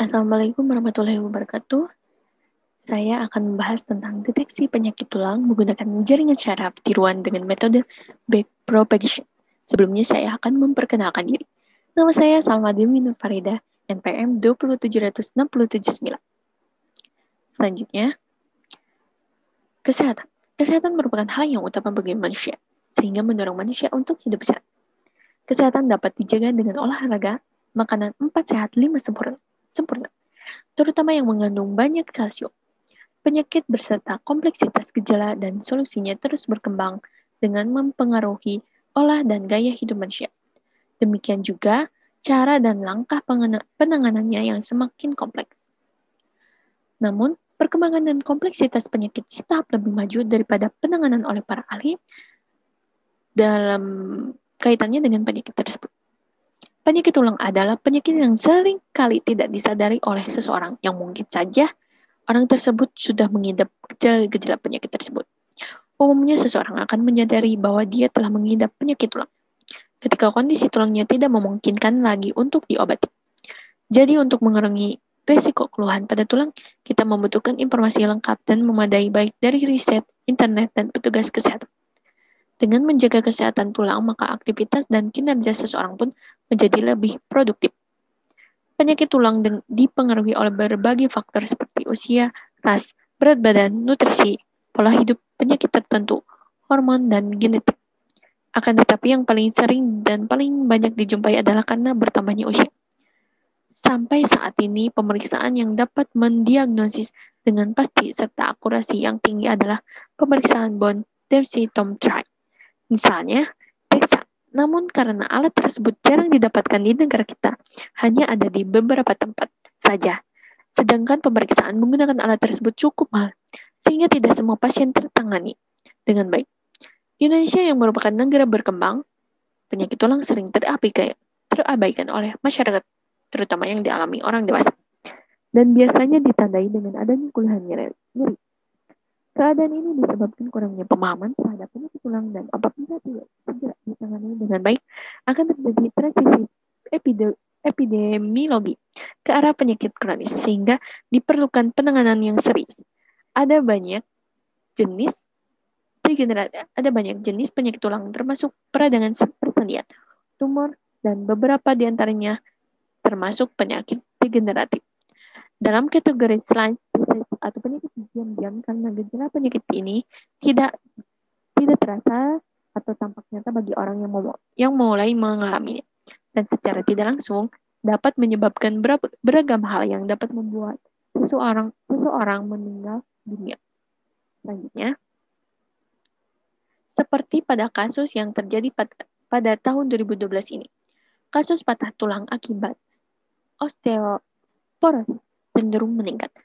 Assalamualaikum warahmatullahi wabarakatuh. Saya akan membahas tentang deteksi penyakit tulang menggunakan jaringan syaraf tiruan dengan metode backpropagation. Sebelumnya saya akan memperkenalkan diri. Nama saya Salma Demi Nur Farida, NPM 27679. Selanjutnya, kesehatan. Kesehatan merupakan hal yang utama bagi manusia, sehingga mendorong manusia untuk hidup sehat. Kesehatan dapat dijaga dengan olahraga, makanan 4 sehat 5 sempurna, terutama yang mengandung banyak kalsium. Penyakit beserta kompleksitas gejala dan solusinya terus berkembang dengan mempengaruhi olah dan gaya hidup manusia. Demikian juga cara dan langkah penanganannya yang semakin kompleks. Namun, perkembangan dan kompleksitas penyakit setahap lebih maju daripada penanganan oleh para ahli dalam kaitannya dengan penyakit tersebut. Penyakit tulang adalah penyakit yang sering kali tidak disadari oleh seseorang yang mungkin saja orang tersebut sudah mengidap gejala penyakit tersebut. Umumnya seseorang akan menyadari bahwa dia telah mengidap penyakit tulang ketika kondisi tulangnya tidak memungkinkan lagi untuk diobati. Jadi untuk mengurangi risiko keluhan pada tulang, kita membutuhkan informasi lengkap dan memadai baik dari riset, internet, dan petugas kesehatan. Dengan menjaga kesehatan tulang, maka aktivitas dan kinerja seseorang pun menjadi lebih produktif. Penyakit tulang dipengaruhi oleh berbagai faktor seperti usia, ras, berat badan, nutrisi, pola hidup, penyakit tertentu, hormon, dan genetik. Akan tetapi yang paling sering dan paling banyak dijumpai adalah karena bertambahnya usia. Sampai saat ini, pemeriksaan yang dapat mendiagnosis dengan pasti serta akurasi yang tinggi adalah pemeriksaan bone densitometry. Misalnya, DEXA. Namun karena alat tersebut jarang didapatkan di negara kita, hanya ada di beberapa tempat saja. Sedangkan pemeriksaan menggunakan alat tersebut cukup mahal, sehingga tidak semua pasien tertangani dengan baik. Di Indonesia yang merupakan negara berkembang, penyakit tulang sering terabaikan oleh masyarakat, terutama yang dialami orang dewasa. Dan biasanya ditandai dengan adanya keluhan nyeri. Keadaan ini disebabkan kurangnya pemahaman terhadap penyakit tulang dan apabila tidak segera ditangani dengan baik, akan terjadi transisi epidemiologi ke arah penyakit kronis sehingga diperlukan penanganan yang serius. Ada banyak jenis penyakit tulang termasuk peradangan persendian, tumor, dan beberapa diantaranya termasuk penyakit degeneratif. Dalam kategori slight disease atau penyakit diam-diam karena gejala penyakit ini tidak terasa atau tampak nyata bagi orang yang mulai mengalaminya dan secara tidak langsung dapat menyebabkan beragam hal yang dapat membuat seseorang meninggal dunia. Selanjutnya, seperti pada kasus yang terjadi pada tahun 2012 ini, kasus patah tulang akibat osteoporosis cenderung meningkat.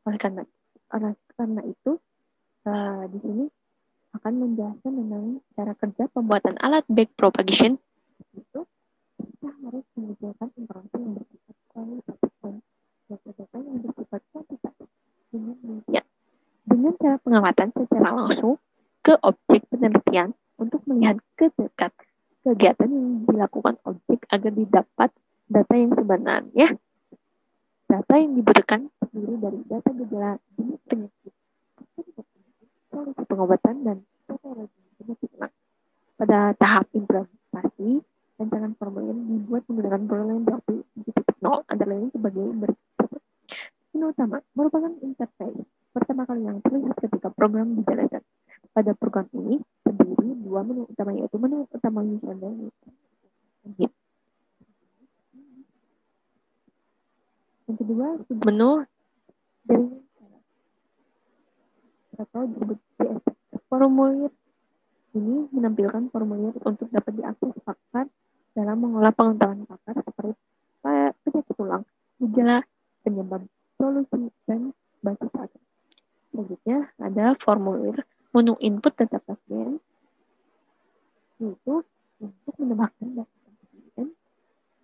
Oleh karena itu, di sini akan menjelaskan mengenai cara kerja pembuatan alat backpropagation. Itu kita harus menyediakan informasi yang bersifat kualitatif dan data-data yang bersifat kuantitatif dengan cara pengamatan secara langsung ke objek penelitian untuk melihat kedekat kegiatan yang dilakukan objek agar didapat data yang sebenarnya. Data yang dibutuhkan terdiri dari data gejala jenis penyakit, solusi pengobatan, dan patologi penyakit tulang. Pada tahap implementasi, rancangan formulir dibuat menggunakan Borland 2.0 antara lain sebagai berikut. Menu utama merupakan interface pertama kali yang terlihat ketika program dijalankan. Pada program ini terdiri dua menu utama, yaitu menu utama user dan hit. Yang kedua, submenu jaringan atau disebut JSF. Formulir ini menampilkan formulir untuk dapat diakses pakar dalam mengolah pengetahuan pakar seperti penyakit tulang, gejala, penyebab, solusi, dan basis akhir. Selanjutnya ada formulir menu input data pasien, yaitu untuk menambahkan data pasien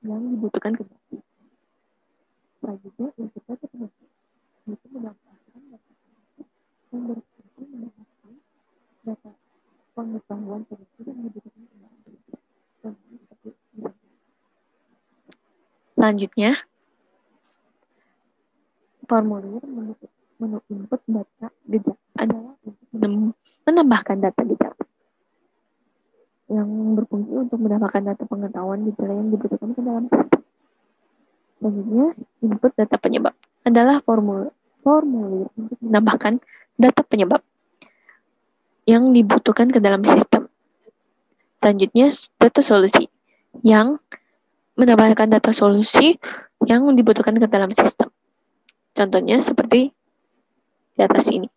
yang dibutuhkan ke pasien. Selanjutnya input data pasien, yaitu menambahkan data pasien yang berfungsi menambahkan data pengetahuan penyakit yang dibutuhkan ke pasien. Selanjutnya, Formulir menu input data gejala adalah untuk menambahkan data gejala yang berfungsi untuk mendapatkan data pengetahuan gejala yang dibutuhkan ke dalam sistem. Selanjutnya, input data penyebab adalah formulir untuk menambahkan data penyebab yang dibutuhkan ke dalam sistem. Selanjutnya, data solusi yang menambahkan data solusi yang dibutuhkan ke dalam sistem. Contohnya seperti di atas ini.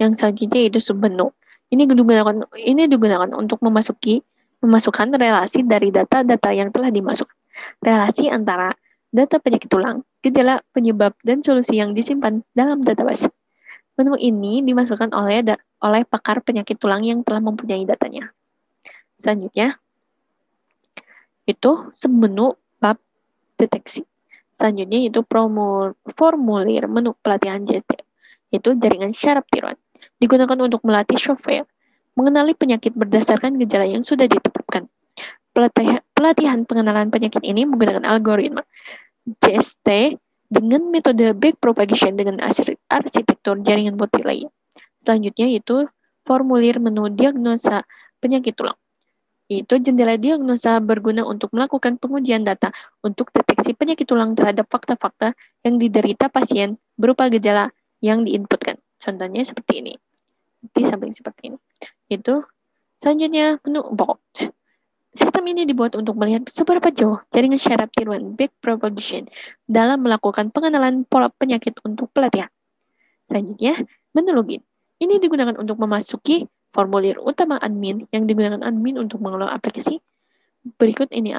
Yang selanjutnya itu submenu. Ini digunakan untuk memasukkan relasi dari data-data yang telah dimasukkan. Relasi antara data penyakit tulang, gejala, penyebab, dan solusi yang disimpan dalam database. Menu ini dimasukkan oleh pakar penyakit tulang yang telah mempunyai datanya. Selanjutnya, itu submenu bab deteksi. Selanjutnya itu formulir menu pelatihan JT, yaitu jaringan syaraf tiroid. Digunakan untuk melatih software mengenali penyakit berdasarkan gejala yang sudah ditetapkan. Pelatihan pengenalan penyakit ini menggunakan algoritma JST dengan metode backpropagation dengan arsitektur jaringan multilayer. Selanjutnya itu formulir menu diagnosa penyakit tulang. Yaitu jendela diagnosa berguna untuk melakukan pengujian data untuk deteksi penyakit tulang terhadap fakta-fakta yang diderita pasien berupa gejala yang diinputkan. Contohnya seperti ini. Di samping seperti ini. Itu selanjutnya menu board. Sistem ini dibuat untuk melihat seberapa jauh jaringan syaraf tiroid backpropagation dalam melakukan pengenalan pola penyakit untuk pelatihan. Selanjutnya, menu login. Ini digunakan untuk memasuki formulir utama admin yang digunakan admin untuk mengelola aplikasi. Berikut ini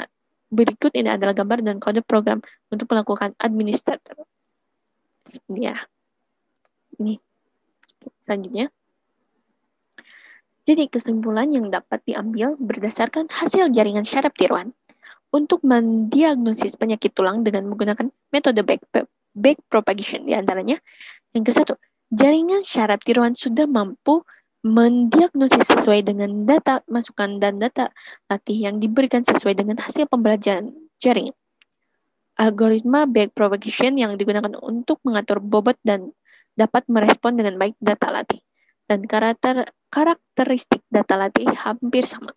adalah gambar dan kode program untuk melakukan administrator. Ya. Ini. Selanjutnya. Jadi kesimpulan yang dapat diambil berdasarkan hasil jaringan syaraf tiroid untuk mendiagnosis penyakit tulang dengan menggunakan metode backpropagation. Di antaranya, yang ke-1, jaringan syaraf tiroid sudah mampu mendiagnosis sesuai dengan data masukan dan data latih yang diberikan sesuai dengan hasil pembelajaran jaringan. Algoritma backpropagation yang digunakan untuk mengatur bobot dan dapat merespon dengan baik data latih. Dan karakteristik data latih hampir sama.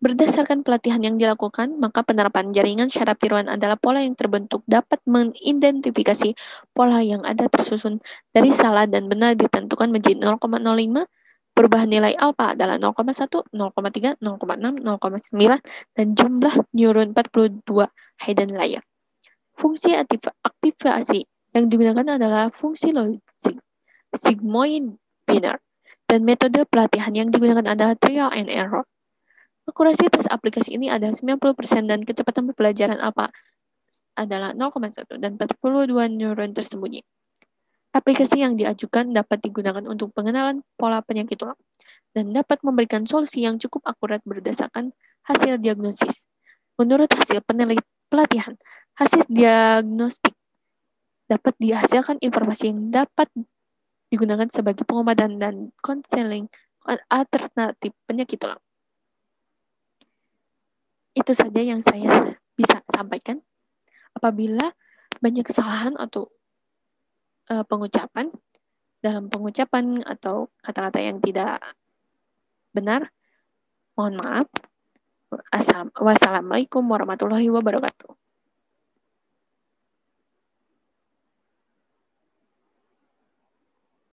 Berdasarkan pelatihan yang dilakukan, maka penerapan jaringan syaraf tiroid adalah pola yang terbentuk dapat mengidentifikasi pola yang ada tersusun dari salah dan benar ditentukan menjadi 0,05, perubahan nilai alfa adalah 0,1, 0,3, 0,6, 0,9, dan jumlah neuron 42 hidden layer. Fungsi aktivasi yang digunakan adalah fungsi logik, sigmoid binary, dan metode pelatihan yang digunakan adalah trial and error. Akurasi tes aplikasi ini adalah 90% dan kecepatan pembelajaran alfa adalah 0,1 dan 42 neuron tersembunyi. Aplikasi yang diajukan dapat digunakan untuk pengenalan pola penyakit tulang dan dapat memberikan solusi yang cukup akurat berdasarkan hasil diagnosis. Menurut hasil pelatihan, hasil diagnostik dapat dihasilkan informasi yang dapat digunakan sebagai pengobatan dan konseling alternatif penyakit tulang. Itu saja yang saya bisa sampaikan. Apabila banyak kesalahan atau pengucapan atau kata-kata yang tidak benar, mohon maaf. Wassalamualaikum warahmatullahi wabarakatuh.